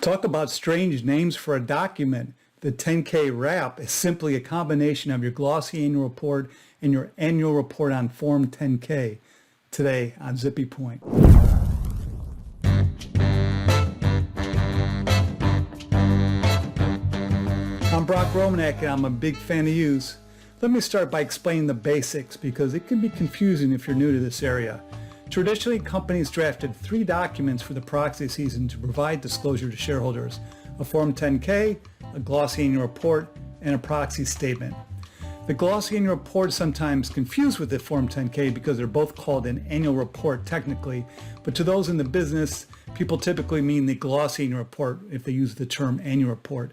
Talk about strange names for a document. The 10K wrap is simply a combination of your glossy annual report and your annual report on Form 10K. Today on Zippy Point. I'm Brock Romanek and I'm a big fan of use. Let me start by explaining the basics because it can be confusing if you're new to this area. Traditionally, companies drafted 3 documents for the proxy season to provide disclosure to shareholders: a Form 10K, a glossy annual report, and a proxy statement. The glossy annual report is sometimes confused with the Form 10K because they're both called an annual report technically, but to those in the business, people typically mean the glossy annual report if they use the term annual report.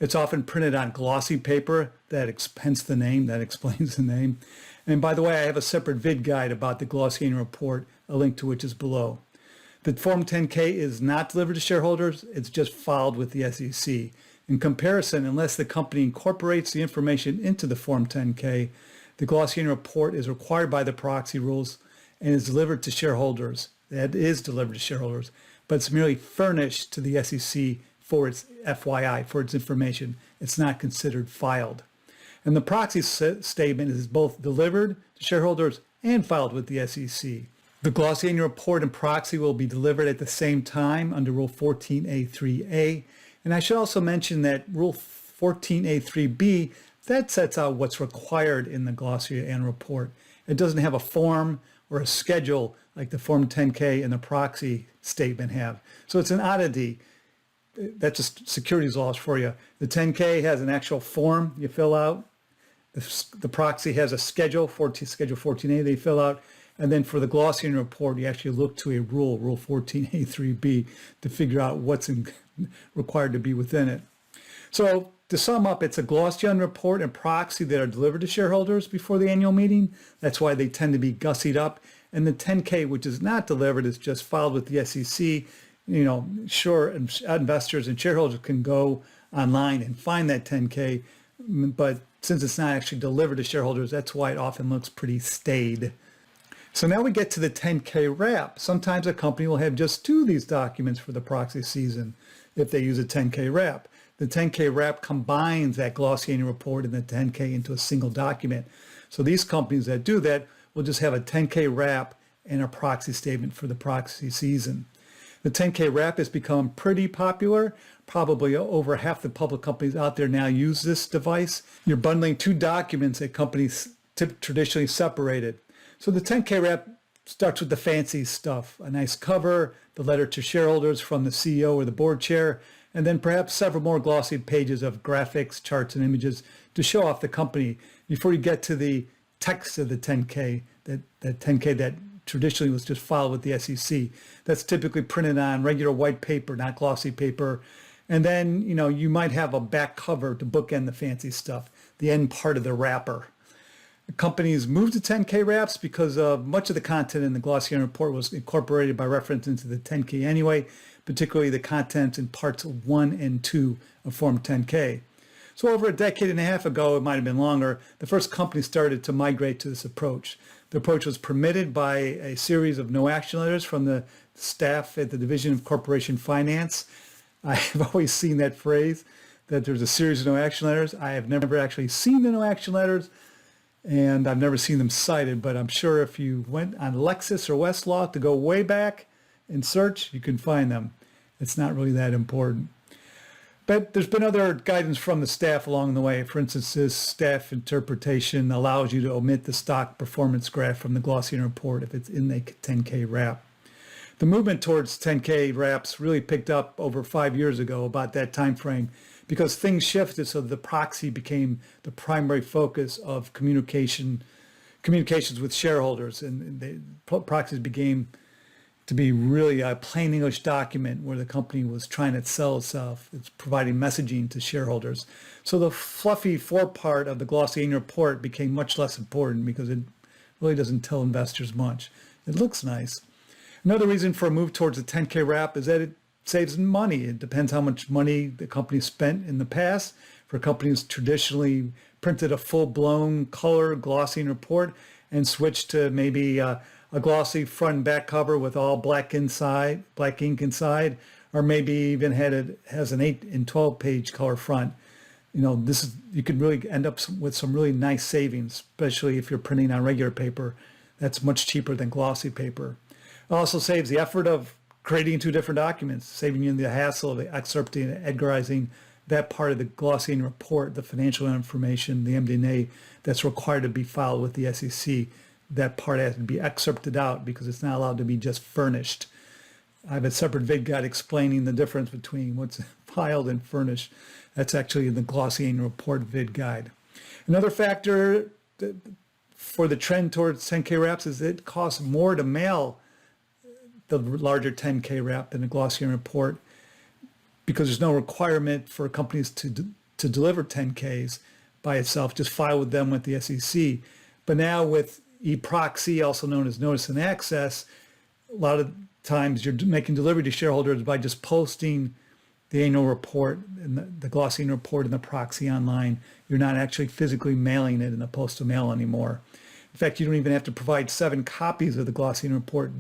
It's often printed on glossy paper, hence the name, that explains the name. And by the way, I have a separate Vid-Guide about the glossy annual report, a link to which is below. The Form 10K is not delivered to shareholders, it's just filed with the SEC. In comparison, unless the company incorporates the information into the Form 10K, the glossy annual report is required by the proxy rules and is delivered to shareholders. That is delivered to shareholders, but it's merely furnished to the SEC for its FYI, for its information. It's not considered filed. And the proxy statement is both delivered to shareholders and filed with the SEC. The glossy annual report and proxy will be delivered at the same time under Rule 14A3A. And I should also mention that Rule 14A3B, that sets out what's required in the glossy annual report. It doesn't have a form or a schedule like the Form 10K and the proxy statement have. So it's an oddity. That's just securities laws for you. The 10K has an actual form you fill out. The proxy has a schedule, Schedule 14A, they fill out. And then for the glossy annual report, you actually look to a rule, Rule 14A3B, to figure out what's required to be within it. So to sum up, it's a glossy annual report and proxy that are delivered to shareholders before the annual meeting. That's why they tend to be gussied up. And the 10K, which is not delivered, is just filed with the SEC. You know, sure, investors and shareholders can go online and find that 10K, but since it's not actually delivered to shareholders, that's why it often looks pretty staid. So now we get to the 10K wrap. Sometimes a company will have just 2 of these documents for the proxy season if they use a 10K wrap. The 10K wrap combines that glossy annual report and the 10K into a single document. So these companies that do that will just have a 10K wrap and a proxy statement for the proxy season. The 10K wrap has become pretty popular. Probably over half the public companies out there now use this device. You're bundling 2 documents that companies traditionally separated. So the 10K wrap starts with the fancy stuff, a nice cover, the letter to shareholders from the CEO or the board chair, and then perhaps several more glossy pages of graphics, charts, and images to show off the company before you get to the text of the 10K, that 10K that traditionally was just filed with the SEC. That's typically printed on regular white paper, not glossy paper. And then, you know, you might have a back cover to bookend the fancy stuff, the end part of the wrapper. Companies moved to 10K wraps because much of the content in the glossy annual report was incorporated by reference into the 10K anyway, particularly the content in parts 1 and 2 of Form 10K. So over a decade and a half ago, it might have been longer, the first company started to migrate to this approach. The approach was permitted by a series of no action letters from the staff at the Division of Corporation Finance. I've always seen that phrase, that there's a series of no action letters. I have never actually seen the no action letters, and I've never seen them cited, but I'm sure if you went on Lexis or Westlaw to go way back and search, you can find them. It's not really that important. But there's been other guidance from the staff along the way. For instance, this staff interpretation allows you to omit the stock performance graph from the glossy annual report if it's in the 10K wrap. The movement towards 10K wraps really picked up over 5 years ago, about that time frame, because things shifted so the proxy became the primary focus of communications with shareholders, and the proxies became to be really a plain English document where the company was trying to sell itself. It's providing messaging to shareholders. So the fluffy forepart of the glossy annual report became much less important because it really doesn't tell investors much. It looks nice. Another reason for a move towards the 10K wrap is that it saves money. It depends how much money the company spent in the past. For companies traditionally printed a full-blown color glossy annual report and switched to maybe a glossy front and back cover with all black ink inside, or maybe even has an 8 and 12 page color front. You could really end up with some really nice savings, especially if you're printing on regular paper. That's much cheaper than glossy paper. It also saves the effort of creating two different documents, saving you the hassle of excerpting and Edgarizing that part of the glossy annual report, the financial information, the MD&A that's required to be filed with the SEC. That part has to be excerpted out because it's not allowed to be just furnished. I have a separate Vid-Guide explaining the difference between what's filed and furnished. That's actually in the glossy annual report Vid-Guide. Another factor for the trend towards 10K wraps is it costs more to mail the larger 10K wrap than the glossy annual report, because there's no requirement for companies to deliver 10Ks by itself, just file with them with the SEC. But now with proxy, also known as notice and access, a lot of times you're making delivery to shareholders by just posting the annual report and the glossy annual report and the proxy online. You're not actually physically mailing it in the postal mail anymore. In fact, you don't even have to provide 7 copies of the glossy annual report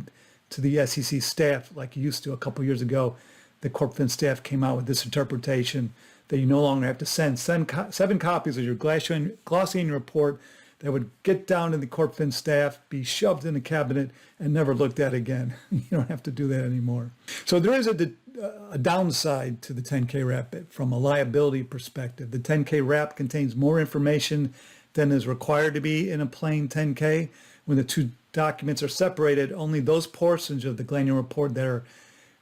to the SEC staff like you used to a couple years ago. The CorpFin staff came out with this interpretation that you no longer have to send 7 copies of your glossy annual report that would get down to the CorpFin staff, be shoved in the cabinet, and never looked at again. You don't have to do that anymore. So there is a downside to the 10K wrap from a liability perspective. The 10K wrap contains more information than is required to be in a plain 10K. When the two documents are separated, only those portions of the annual report that are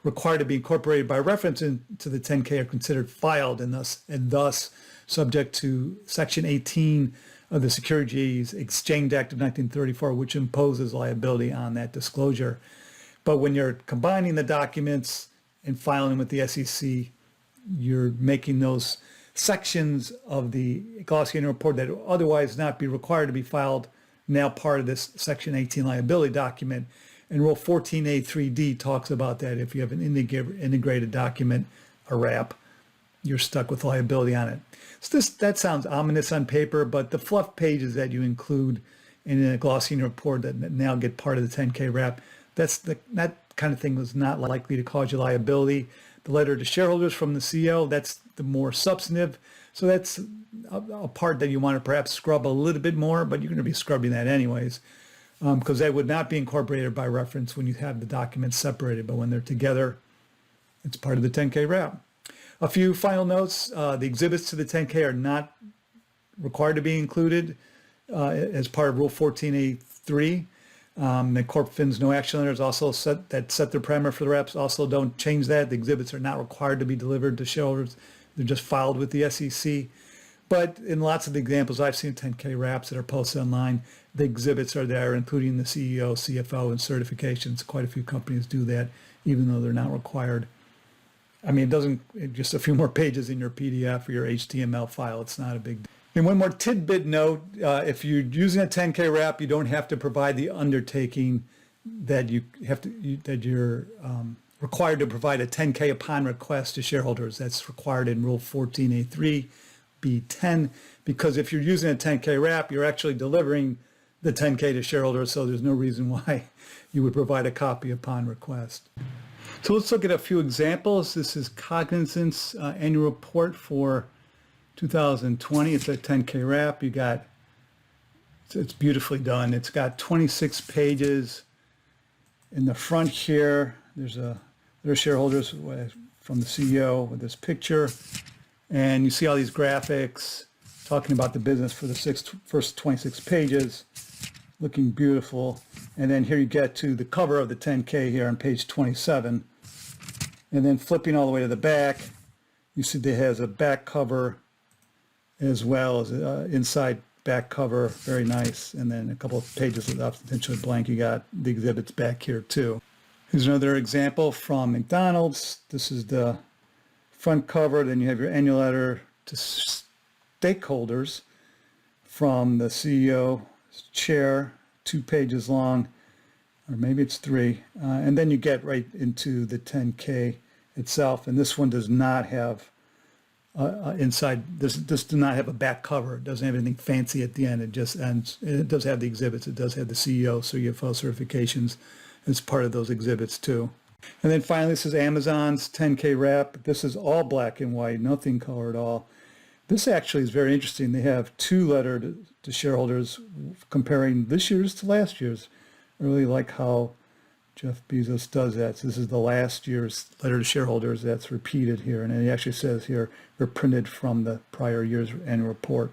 required to be incorporated by reference into the 10K are considered filed and thus subject to Section 18 of the Securities Exchange Act of 1934, which imposes liability on that disclosure. But when you're combining the documents and filing them with the SEC, you're making those sections of the glossy annual report that would otherwise not be required to be filed now part of this Section 18 liability document. And Rule 14A3D talks about that. If you have an integrated document, a wrap, you're stuck with liability on it. So that sounds ominous on paper, but the fluff pages that you include in a glossy annual report that now get part of the 10K wrap, that kind of thing was not likely to cause you liability. The letter to shareholders from the CEO, that's the more substantive. So that's a part that you want to perhaps scrub a little bit more, but you're going to be scrubbing that anyways, because that would not be incorporated by reference when you have the documents separated, but when they're together, it's part of the 10K wrap. A few final notes. The exhibits to the 10K are not required to be included as part of Rule 14A3. The CorpFin's no action letters also set their parameter for the wraps also don't change that. The exhibits are not required to be delivered to shareholders. They're just filed with the SEC. But in lots of the examples I've seen 10K wraps that are posted online, the exhibits are there, including the CEO, CFO, and certifications. Quite a few companies do that, even though they're not required. I mean, just a few more pages in your PDF or your HTML file. It's not a big deal. And one more tidbit note, if you're using a 10K wrap, you don't have to provide the undertaking that you're required to provide a 10K upon request to shareholders. That's required in Rule 14A3, B10, because if you're using a 10K wrap, you're actually delivering the 10K to shareholders, so there's no reason why you would provide a copy upon request. So let's look at a few examples. This is Cognizant's annual report for 2020. It's a 10K wrap. It's beautifully done. It's got 26 pages. In the front here, there are shareholders from the CEO with this picture. And you see all these graphics talking about the business for the first 26 pages, looking beautiful. And then here you get to the cover of the 10K here on page 27. And then flipping all the way to the back, you see it has a back cover as well as inside back cover, very nice. And then a couple of pages left, potentially blank. You got the exhibits back here too. Here's another example from McDonald's. This is the front cover. Then you have your annual letter to stakeholders from the CEO, chair, 2 pages long, or maybe it's 3. And then you get right into the 10K itself. And this one does not have inside, this does not have a back cover. It doesn't have anything fancy at the end. It just ends. It does have the exhibits. It does have the CEO, CFO certifications as part of those exhibits too. And then finally, this is Amazon's 10K wrap. This is all black and white, nothing color at all. This actually is very interesting. They have two letter to shareholders comparing this year's to last year's. I really like how Jeff Bezos does that. So this is the last year's letter to shareholders that's repeated here. And it actually says here, they're printed from the prior year's annual report.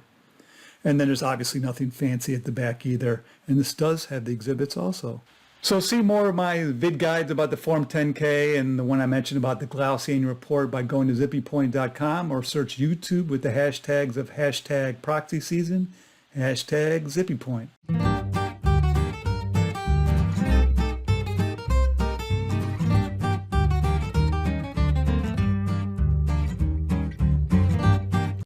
And then there's obviously nothing fancy at the back either. And this does have the exhibits also. So see more of my vid guides about the Form 10K and the one I mentioned about the glossy annual report by going to zippypoint.com or search YouTube with the hashtags of hashtag proxy season, hashtag zippypoint.